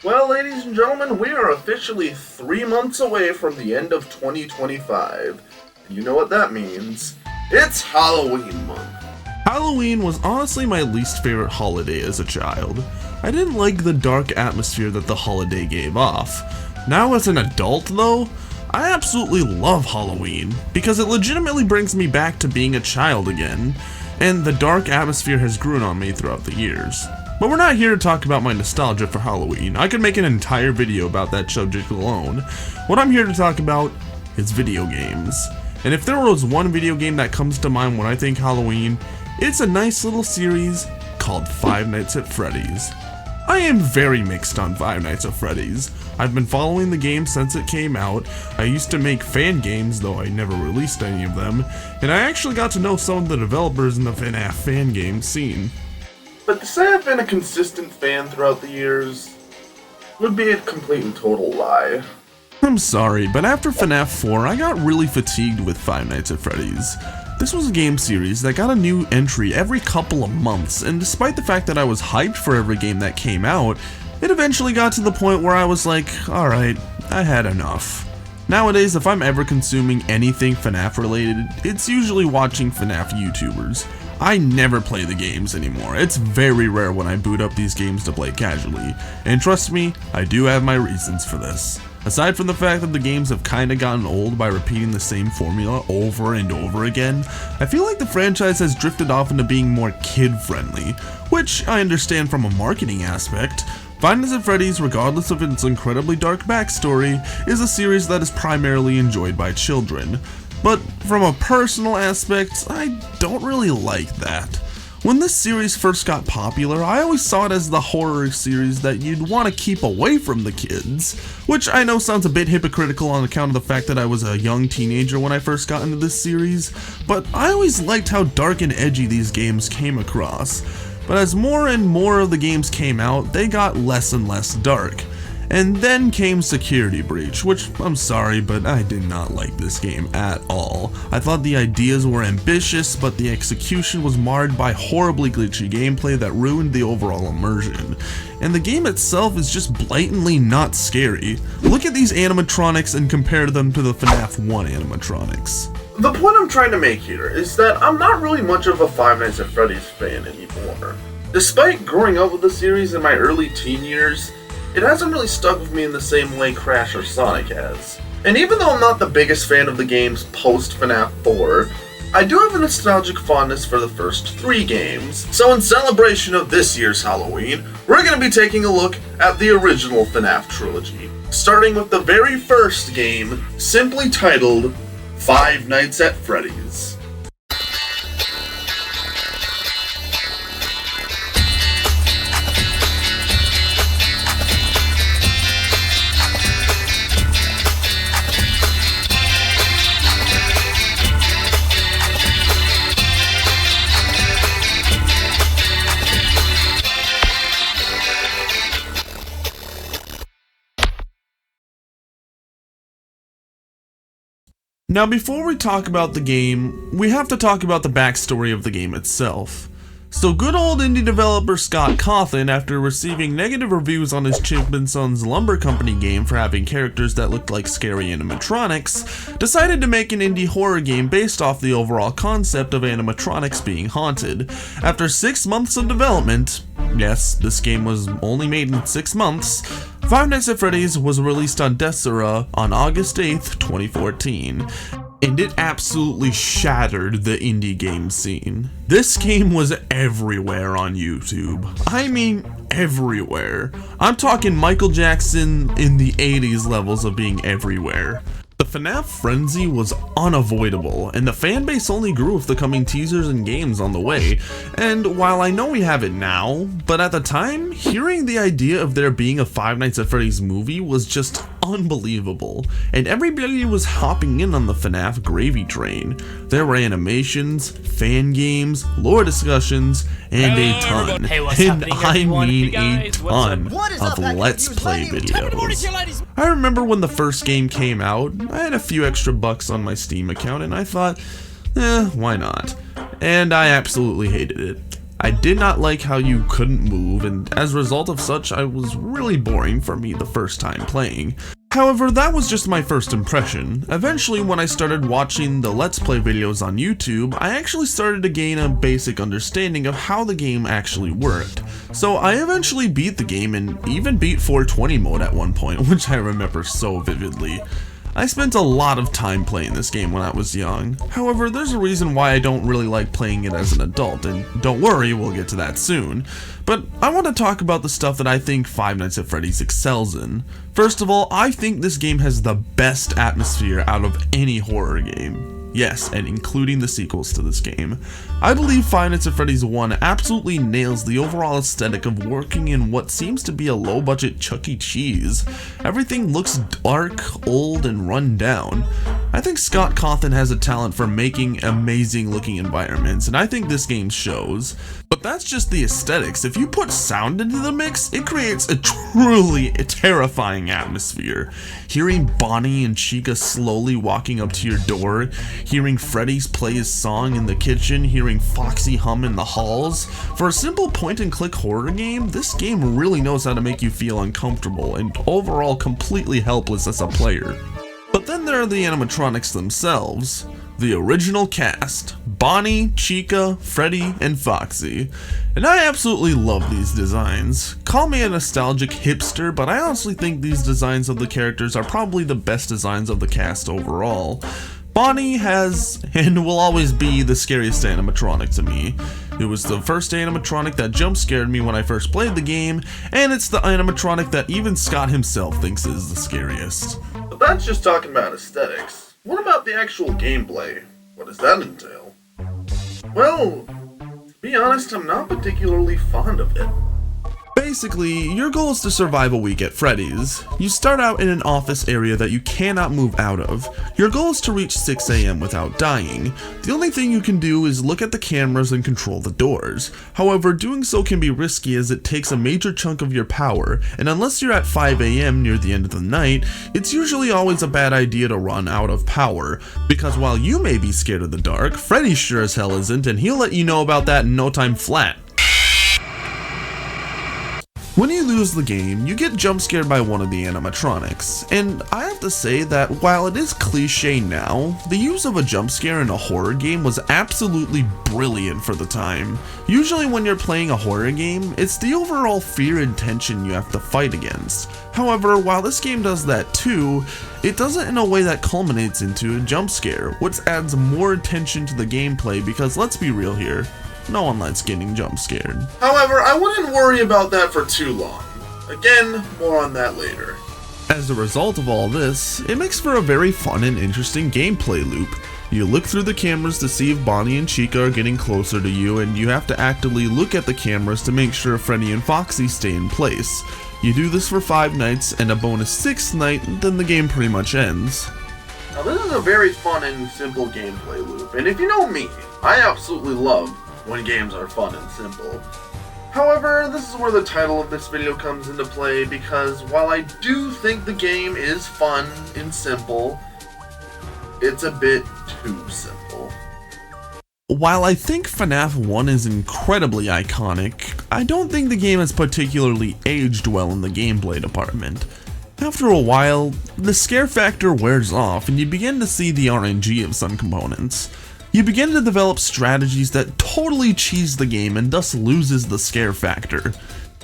Well, ladies and gentlemen, we are officially 3 months away from the end of 2025. You know what that means. It's Halloween month. Halloween was honestly my least favorite holiday as a child. I didn't like the dark atmosphere that the holiday gave off. Now as an adult though, I absolutely love Halloween because it legitimately brings me back to being a child again, and the dark atmosphere has grown on me throughout the years. But we're not here to talk about my nostalgia for Halloween. I could make an entire video about that subject alone. What I'm here to talk about is video games. And if there was one video game that comes to mind when I think Halloween, it's a nice little series called Five Nights at Freddy's. I am very mixed on Five Nights at Freddy's. I've been following the game since it came out. I used to make fan games, though I never released any of them, and I actually got to know some of the developers in the FNAF fan game scene. But to say I've been a consistent fan throughout the years would be a complete and total lie. I'm sorry, but after FNAF 4, I got really fatigued with Five Nights at Freddy's. This was a game series that got a new entry every couple of months, and despite the fact that I was hyped for every game that came out, it eventually got to the point where I was like, alright, I had enough. Nowadays, if I'm ever consuming anything FNAF related, it's usually watching FNAF YouTubers. I never play the games anymore. It's very rare when I boot up these games to play casually, and trust me, I do have my reasons for this. Aside from the fact that the games have kinda gotten old by repeating the same formula over and over again, I feel like the franchise has drifted off into being more kid-friendly, which I understand from a marketing aspect. Five Nights at Freddy's, regardless of its incredibly dark backstory, is a series that is primarily enjoyed by children. But from a personal aspect, I don't really like that. When this series first got popular, I always saw it as the horror series that you'd want to keep away from the kids, which I know sounds a bit hypocritical on account of the fact that I was a young teenager when I first got into this series, but I always liked how dark and edgy these games came across. But as more and more of the games came out, they got less and less dark. And then came Security Breach, which, I'm sorry, but I did not like this game at all. I thought the ideas were ambitious, but the execution was marred by horribly glitchy gameplay that ruined the overall immersion. And the game itself is just blatantly not scary. Look at these animatronics and compare them to the FNAF 1 animatronics. The point I'm trying to make here is that I'm not really much of a Five Nights at Freddy's fan anymore. Despite growing up with the series in my early teen years, it hasn't really stuck with me in the same way Crash or Sonic has. And even though I'm not the biggest fan of the games post FNAF 4, I do have a nostalgic fondness for the first 3 games. So in celebration of this year's Halloween, we're going to be taking a look at the original FNAF trilogy, starting with the very first game, simply titled Five Nights at Freddy's. Now before we talk about the game, we have to talk about the backstory of the game itself. So good old indie developer Scott Cawthon, after receiving negative reviews on his Chip and Sons Lumber Company game for having characters that looked like scary animatronics, decided to make an indie horror game based off the overall concept of animatronics being haunted. After 6 months of development, yes, this game was only made in 6 months, Five Nights at Freddy's was released on Desera on August 8th, 2014. And it absolutely shattered the indie game scene. This game was everywhere on YouTube. I mean, everywhere. I'm talking Michael Jackson in the 80s levels of being everywhere. The FNAF frenzy was unavoidable, and the fanbase only grew with the coming teasers and games on the way. And while I know we have it now, but at the time, hearing the idea of there being a Five Nights at Freddy's movie was just unbelievable, and everybody was hopping in on the FNAF gravy train. There were animations, fan games, lore discussions, and a ton, and I mean a ton of Let's Play videos. I remember when the first game came out, I had a few extra bucks on my Steam account and I thought, why not? And I absolutely hated it. I did not like how you couldn't move, and as a result of such, I was really boring for me the first time playing. However, that was just my first impression. Eventually, when I started watching the Let's Play videos on YouTube, I actually started to gain a basic understanding of how the game actually worked. So I eventually beat the game and even beat 420 mode at one point, which I remember so vividly. I spent a lot of time playing this game when I was young. However, there's a reason why I don't really like playing it as an adult, and don't worry, we'll get to that soon. But I want to talk about the stuff that I think Five Nights at Freddy's excels in. First of all, I think this game has the best atmosphere out of any horror game. Yes, and including the sequels to this game. I believe Five Nights at Freddy's 1 absolutely nails the overall aesthetic of working in what seems to be a low-budget Chuck E. Cheese. Everything looks dark, old, and run down. I think Scott Cawthon has a talent for making amazing-looking environments, and I think this game shows. But that's just the aesthetics. If you put sound into the mix, it creates a truly terrifying atmosphere. Hearing Bonnie and Chica slowly walking up to your door, hearing Freddy's play his song in the kitchen, hearing Foxy hum in the halls. For a simple point-and-click horror game, this game really knows how to make you feel uncomfortable and overall completely helpless as a player. But then there are the animatronics themselves. The original cast, Bonnie, Chica, Freddy, and Foxy. And I absolutely love these designs. Call me a nostalgic hipster, but I honestly think these designs of the characters are probably the best designs of the cast overall. Bonnie has, and will always be, the scariest animatronic to me. It was the first animatronic that jump scared me when I first played the game, and it's the animatronic that even Scott himself thinks is the scariest. But that's just talking about aesthetics. What about the actual gameplay? What does that entail? Well, to be honest, I'm not particularly fond of it. Basically, your goal is to survive a week at Freddy's. You start out in an office area that you cannot move out of. Your goal is to reach 6 AM without dying. The only thing you can do is look at the cameras and control the doors. However, doing so can be risky as it takes a major chunk of your power, and unless you're at 5 AM near the end of the night, it's usually always a bad idea to run out of power. Because while you may be scared of the dark, Freddy sure as hell isn't, and he'll let you know about that in no time flat. When you lose the game, you get jump scared by one of the animatronics, and I have to say that while it is cliche now, the use of a jump scare in a horror game was absolutely brilliant for the time. Usually when you're playing a horror game, it's the overall fear and tension you have to fight against. However, while this game does that too, it does it in a way that culminates into a jump scare, which adds more attention to the gameplay because let's be real here, no one likes getting jump scared. However, I wouldn't worry about that for too long. Again, more on that later. As a result of all this, it makes for a very fun and interesting gameplay loop. You look through the cameras to see if Bonnie and Chica are getting closer to you, and you have to actively look at the cameras to make sure Freddy and Foxy stay in place. You do this for 5 nights, and a bonus 6th night, then the game pretty much ends. Now this is a very fun and simple gameplay loop, and if you know me, I absolutely love when games are fun and simple. However, this is where the title of this video comes into play, because while I do think the game is fun and simple, it's a bit too simple. While I think FNAF 1 is incredibly iconic, I don't think the game has particularly aged well in the gameplay department. After a while, the scare factor wears off and you begin to see the RNG of some components. You begin to develop strategies that totally cheese the game and thus loses the scare factor.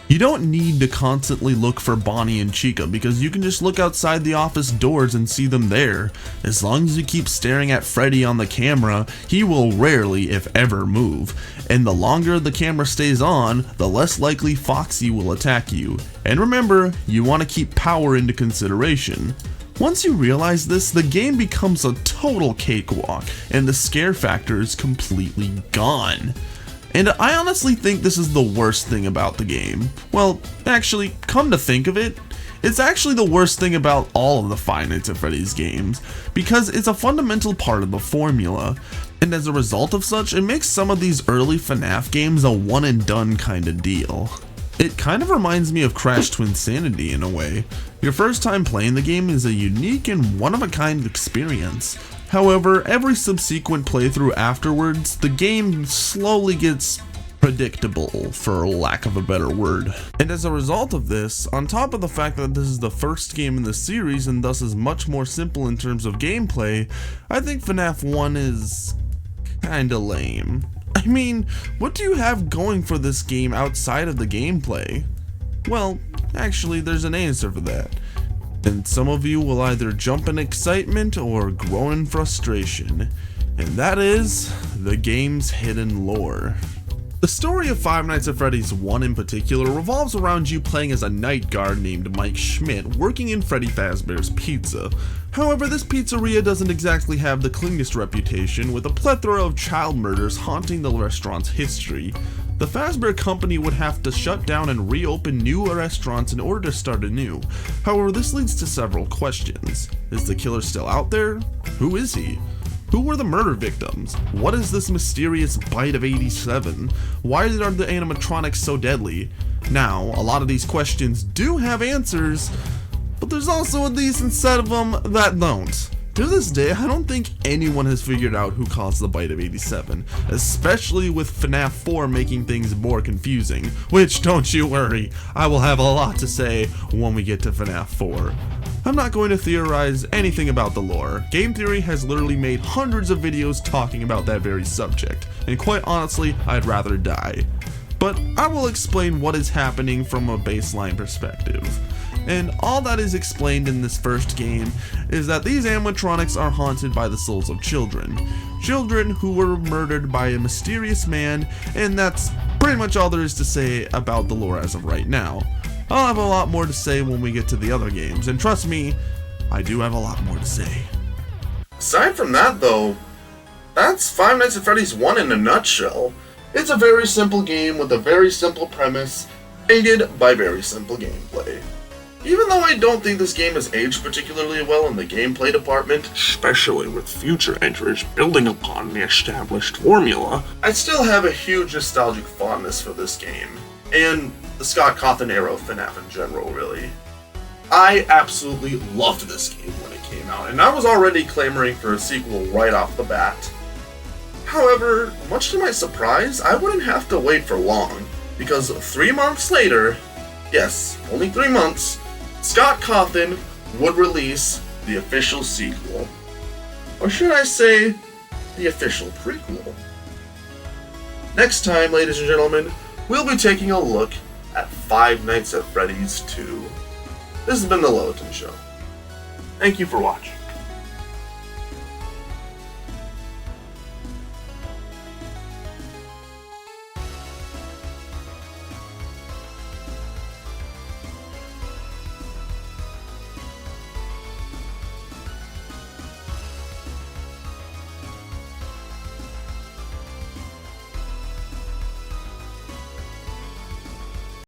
You don't need to constantly look for Bonnie and Chica because you can just look outside the office doors and see them there. As long as you keep staring at Freddy on the camera, he will rarely, if ever, move. And the longer the camera stays on, the less likely Foxy will attack you. And remember, you want to keep power into consideration. Once you realize this, the game becomes a total cakewalk, and the scare factor is completely gone. And I honestly think this is the worst thing about the game. Well, actually, come to think of it, it's actually the worst thing about all of the Five Nights at Freddy's games, because it's a fundamental part of the formula. And as a result of such, it makes some of these early FNAF games a one and done kind of deal. It kind of reminds me of Crash Twinsanity in a way. Your first time playing the game is a unique and one-of-a-kind experience. However, every subsequent playthrough afterwards, the game slowly gets predictable, for lack of a better word. And as a result of this, on top of the fact that this is the first game in the series and thus is much more simple in terms of gameplay, I think FNAF 1 is kinda lame. I mean, what do you have going for this game outside of the gameplay? Well, actually, there's an answer for that. And some of you will either jump in excitement or groan in frustration. And that is the game's hidden lore. The story of Five Nights at Freddy's 1 in particular revolves around you playing as a night guard named Mike Schmidt working in Freddy Fazbear's Pizza. However, this pizzeria doesn't exactly have the cleanest reputation, with a plethora of child murders haunting the restaurant's history. The Fazbear Company would have to shut down and reopen new restaurants in order to start anew. However, this leads to several questions. Is the killer still out there? Who is he? Who were the murder victims? What is this mysterious bite of 87? Why are the animatronics so deadly? Now, a lot of these questions do have answers, but there's also a decent set of them that don't. To this day, I don't think anyone has figured out who caused the bite of 87, especially with FNAF 4 making things more confusing, which, don't you worry, I will have a lot to say when we get to FNAF 4. I'm not going to theorize anything about the lore. Game Theory has literally made hundreds of videos talking about that very subject, and quite honestly, I'd rather die. But I will explain what is happening from a baseline perspective. And all that is explained in this first game is that these animatronics are haunted by the souls of children. Children who were murdered by a mysterious man, and that's pretty much all there is to say about the lore as of right now. I'll have a lot more to say when we get to the other games, and trust me, I do have a lot more to say. Aside from that though, that's Five Nights at Freddy's 1 in a nutshell. It's a very simple game with a very simple premise, aided by very simple gameplay. Even though I don't think this game has aged particularly well in the gameplay department, especially with future entries building upon the established formula, I still have a huge nostalgic fondness for this game, and the Scott Cawthon era of FNAF in general, really. I absolutely loved this game when it came out, and I was already clamoring for a sequel right off the bat. However, much to my surprise, I wouldn't have to wait for long, because 3 months later, yes, only 3 months, Scott Cawthon would release the official sequel. Or should I say, the official prequel. Next time, ladies and gentlemen, we'll be taking a look at Five Nights at Freddy's 2. This has been The Lowerton Show. Thank you for watching.